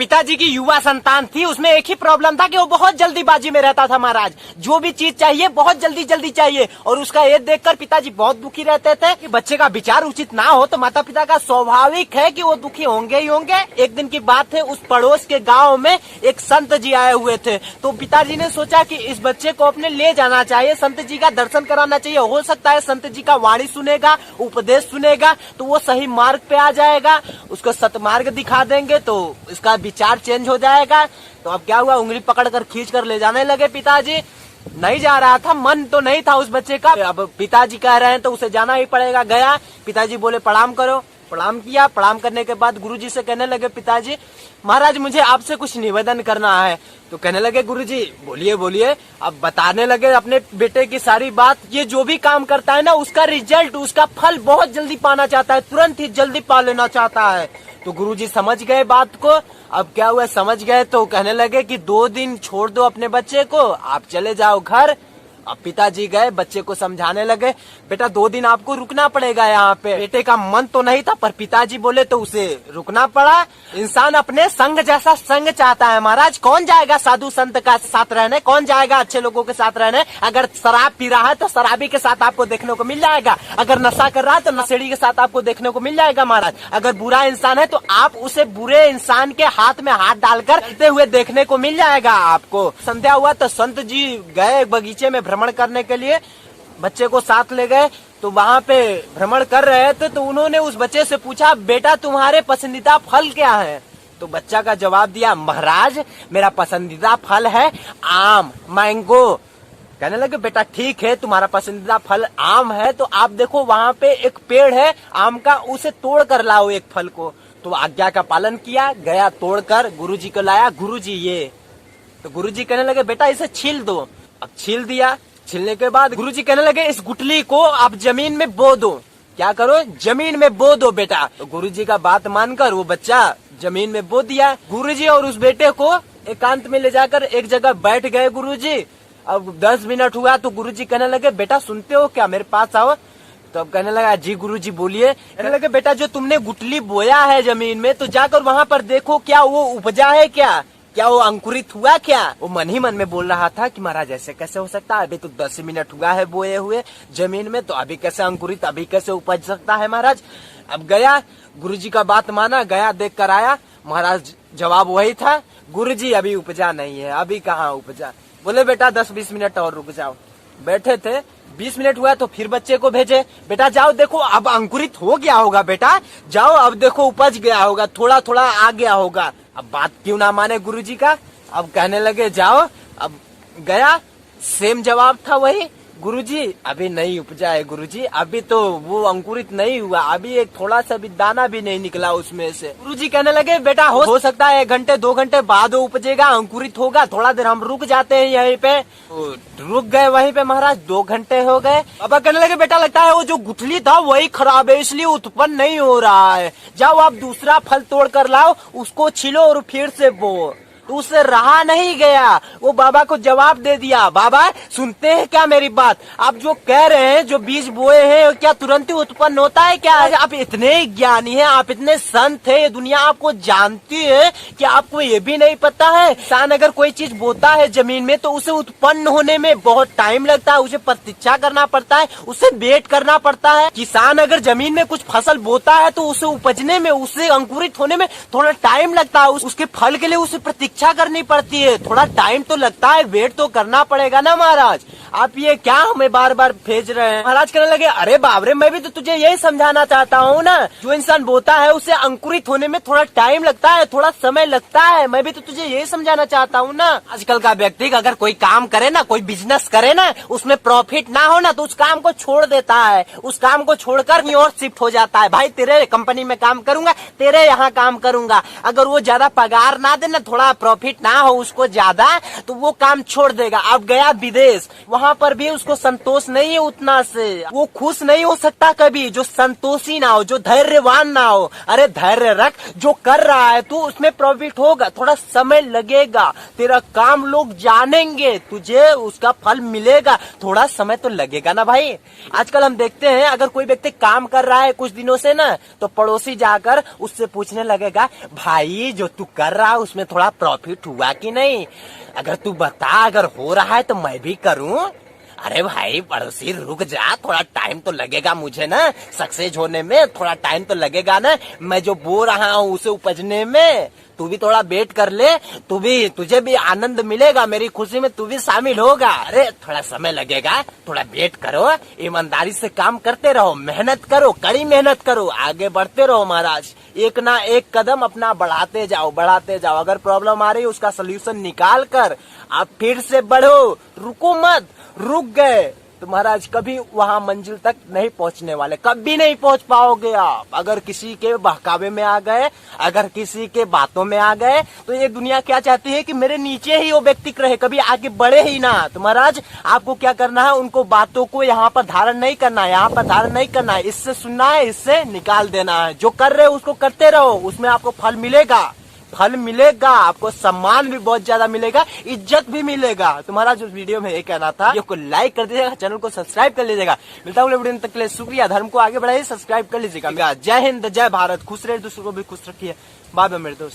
पिताजी की युवा संतान थी, उसमें एक ही प्रॉब्लम था कि वो बहुत जल्दीबाजी में रहता था महाराज। जो भी चीज चाहिए बहुत जल्दी जल्दी चाहिए, और उसका ये देखकर पिताजी बहुत दुखी रहते थे कि बच्चे का विचार उचित ना हो तो माता पिता का स्वाभाविक है कि वो दुखी होंगे ही होंगे। एक दिन की बात है, उस पड़ोस के गाँव में एक संत जी आए हुए थे, तो पिताजी ने सोचा कि इस बच्चे को अपने ले जाना चाहिए, संत जी का दर्शन कराना चाहिए। हो सकता है संत जी का वाणी सुनेगा, उपदेश सुनेगा तो वो सही मार्ग पे आ जाएगा, उसको सतमार्ग दिखा देंगे तो इसका विचार चेंज हो जाएगा। तो अब क्या हुआ, उंगली पकड़कर खींच कर ले जाने लगे पिताजी। नहीं जा रहा था, मन तो नहीं था उस बच्चे का। अब पिताजी कह रहे हैं तो उसे जाना ही पड़ेगा। गया, पिताजी बोले प्रणाम करो, प्रणाम किया। प्रणाम करने के बाद गुरुजी से कहने लगे, पिताजी महाराज मुझे आपसे कुछ निवेदन करना है। तो कहने लगे, गुरुजी बोलिए बोलिए। अब बताने लगे अपने बेटे की सारी बात। ये जो भी काम करता है ना, उसका रिजल्ट, उसका फल बहुत जल्दी पाना चाहता है, तुरंत ही जल्दी पा लेना चाहता है। तो गुरुजी समझ गए बात को। अब क्या हुआ, समझ गए तो कहने लगे कि 2 दिन छोड़ दो अपने बच्चे को, आप चले जाओ घर। अब पिताजी गए, बच्चे को समझाने लगे, बेटा 2 दिन आपको रुकना पड़ेगा यहाँ पे। बेटे का मन तो नहीं था, पर पिताजी बोले तो उसे रुकना पड़ा। इंसान अपने संग जैसा संग चाहता है महाराज। कौन जाएगा साधु संत का साथ रहने, कौन जाएगा अच्छे लोगों के साथ रहने। अगर शराब पी रहा है तो शराबी के साथ आपको देखने को मिल जाएगा, अगर नशा कर रहा है तो नशेड़ी के साथ आपको देखने को मिल जाएगा महाराज। अगर बुरा इंसान है तो आप उसे बुरे इंसान के हाथ में हाथ डालकर चलते हुए देखने को मिल जाएगा आपको। संध्या हुआ तो संत जी गए बगीचे में भ्रमण करने के लिए, बच्चे को साथ ले गए। तो वहाँ पे भ्रमण कर रहे थे तो उन्होंने उस बच्चे से पूछा, बेटा तुम्हारे पसंदीदा फल क्या है। तो बच्चा का जवाब दिया, महाराज मेरा पसंदीदा फल है आम, मैंगो। कहने लगे, बेटा ठीक है, तुम्हारा पसंदीदा फल आम है तो आप देखो वहाँ पे एक पेड़ है आम का, उसे तोड़ कर लाओ एक फल को। तो आज्ञा का पालन किया, गया तोड़कर गुरुजी को लाया। गुरुजी ये, तो गुरुजी कहने लगे, बेटा इसे छील दो। अब छील दिया। छीलने के बाद गुरुजी कहने लगे, इस गुठली को आप जमीन में बो दो। क्या करो, जमीन में बो दो बेटा। तो गुरुजी का बात मानकर वो बच्चा जमीन में बो दिया। गुरुजी और उस बेटे को एकांत में ले जाकर एक जगह बैठ गए गुरुजी। अब 10 मिनट हुआ तो गुरुजी कहने लगे, बेटा सुनते हो क्या, मेरे पास आओ। तो अब कहने लगा, जी गुरुजी बोलिए। कहने लगे, बेटा जो तुमने गुठली बोया है जमीन में, तो जाकर वहाँ पर देखो क्या वो उपजा है, क्या वो अंकुरित हुआ क्या। वो मन ही मन में बोल रहा था कि महाराज ऐसे कैसे हो सकता है, अभी तो 10 मिनट हुआ है बोए हुए जमीन में, तो अभी कैसे अंकुरित, अभी कैसे उपज सकता है महाराज। अब गया, गुरुजी का बात माना, गया देख कर आया। महाराज जवाब वही था, गुरुजी अभी उपजा नहीं है, अभी कहाँ उपजा। बोले बेटा 10-20 मिनट और रुक जाओ। बैठे थे, 20 मिनट हुआ तो फिर बच्चे को भेजे, बेटा जाओ देखो अब अंकुरित हो गया होगा, बेटा जाओ अब देखो उपज गया होगा, थोड़ा थोड़ा आ गया होगा। अब बात क्यों ना माने गुरुजी का। अब कहने लगे जाओ। अब गया, सेम जवाब था वही, गुरुजी अभी नहीं उपजा है गुरुजी, अभी तो वो अंकुरित नहीं हुआ, अभी एक थोड़ा सा भी दाना भी नहीं निकला उसमें से। गुरुजी कहने लगे, बेटा हो सकता है 1 घंटे 2 घंटे बाद वो उपजेगा, अंकुरित होगा, थोड़ा देर हम रुक जाते हैं यहीं पे। रुक गए वहीं पे महाराज, 2 घंटे हो गए। अब कहने लगे, बेटा लगता है वो जो गुठली था वही खराब है, इसलिए उत्पन्न नहीं हो रहा है, जाओ आप दूसरा फल तोड़ कर लाओ, उसको छिलो और फिर से बो। तो उससे रहा नहीं गया, वो बाबा को जवाब दे दिया, बाबा सुनते हैं क्या मेरी बात, आप जो कह रहे हैं जो बीज बोए हैं क्या तुरंत ही उत्पन्न होता है क्या। आप इतने ज्ञानी हैं, आप इतने संत हैं, ये दुनिया आपको जानती है कि आपको ये भी नहीं पता है। किसान अगर कोई चीज बोता है जमीन में तो उसे उत्पन्न होने में बहुत टाइम लगता है, उसे प्रतीक्षा करना पड़ता है, उसे वेट करना पड़ता है। किसान अगर जमीन में कुछ फसल बोता है तो उसे उपजने में, उसे अंकुरित होने में थोड़ा टाइम लगता है, उसके फल के लिए उसे प्रतीक्षा करनी पड़ती है, थोड़ा टाइम तो लगता है, वेट तो करना पड़ेगा ना महाराज। आप ये क्या हमें बार बार भेज रहे हैं। महाराज कहने लगे, अरे बाबरे मैं भी तो तुझे यही समझाना चाहता हूँ ना, जो इंसान बोता है उसे अंकुरित होने में थोड़ा टाइम लगता है, थोड़ा समय लगता है, मैं भी तो तुझे यही समझाना चाहता हूँ ना। आजकल का व्यक्ति अगर कोई काम करे ना, कोई बिजनेस करे ना, उसमें प्रॉफिट ना हो ना तो उस काम को छोड़ देता है, उस काम को छोड़कर कहीं और शिफ्ट हो जाता है। भाई तेरे कंपनी में काम करूंगा, तेरे यहाँ काम करूंगा, अगर वो ज्यादा पगार ना दे ना, थोड़ा प्रॉफिट ना हो उसको ज्यादा तो वो काम छोड़ देगा। अब गया विदेश, वहाँ पर भी उसको संतोष नहीं है उतना से, वो खुश नहीं हो सकता कभी जो संतोषी ना हो, जो धैर्यवान ना हो। अरे धैर्य रख, जो कर रहा है तू उसमें प्रॉफिट होगा, थोड़ा समय लगेगा, तेरा काम लोग जानेंगे, तुझे उसका फल मिलेगा, थोड़ा समय तो लगेगा ना भाई। आजकल हम देखते हैं अगर कोई व्यक्ति काम कर रहा है कुछ दिनों से ना, तो पड़ोसी जाकर उससे पूछने लगेगा, भाई जो तू कर रहा है उसमें थोड़ा प्रॉफिट हुआ कि नहीं, अगर तू बता, अगर हो रहा है तो मैं भी करूं। अरे भाई पड़ोसी रुक जा, थोड़ा टाइम तो लगेगा मुझे ना सक्सेस होने में, थोड़ा टाइम तो लगेगा ना, मैं जो बो रहा हूँ उसे उपजने में, तू भी थोड़ा वेट कर ले, तुझे भी आनंद मिलेगा, मेरी खुशी में तू भी शामिल होगा। अरे थोड़ा समय लगेगा, थोड़ा वेट करो, ईमानदारी से काम करते रहो, मेहनत करो, कड़ी मेहनत करो, आगे बढ़ते रहो महाराज, एक ना एक कदम अपना बढ़ाते जाओ, बढ़ाते जाओ। अगर प्रॉब्लम आ रही है उसका सोल्यूशन निकाल कर आप फिर से बढ़ो, रुको मत। रुक गए तो महाराज कभी वहां मंजिल तक नहीं पहुंचने वाले, कभी नहीं पहुंच पाओगे आप। अगर किसी के बहकावे में आ गए, अगर किसी के बातों में आ गए, तो ये दुनिया क्या चाहती है कि मेरे नीचे ही वो व्यक्ति रहे, कभी आगे बढ़े ही ना। तो महाराज आपको क्या करना है, उनको बातों को यहाँ पर धारण नहीं करना है, यहाँ पर धारण नहीं करना है, इससे सुनना है, इससे निकाल देना है। जो कर रहे हो उसको करते रहो, उसमें आपको फल मिलेगा, फल मिलेगा, आपको सम्मान भी बहुत ज्यादा मिलेगा, इज्जत भी मिलेगा। तुम्हारा जो वीडियो में ये कहना था, वीडियो को लाइक कर दीजिएगा, चैनल को सब्सक्राइब कर लीजिएगा। मिलता हूँ वीडियो तक के लिए, शुक्रिया। धर्म को आगे बढ़ाइए, सब्सक्राइब कर लीजिएगा। जय हिंद, जय भारत, खुश रहे, दूसरों को भी खुश रखिए। बाय बाय मेरे दोस्त।